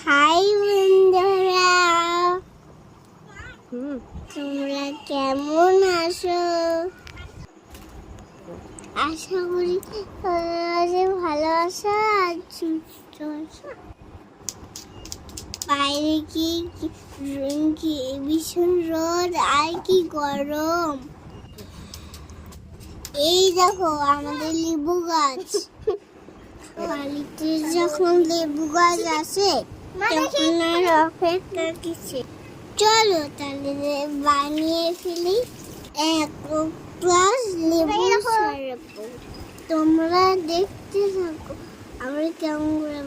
High বন্ধুরা, তোমরা কেমন আছো? আশা করি ভালো আছো আর সুস্থ আছো। বাইরে কি ভীষণ রোদ আর কি গরম। এই দেখো আমাদের লেবু গাছ। বাড়িতে যখন লেবু গাছ আসে তখন আর অপেক্ষা কিসে, চলো তাহলে বানিয়ে ফেলি এক গ্লাস লেবু শরবত। তোমরা দেখতে থাকো আমরা কেমন করে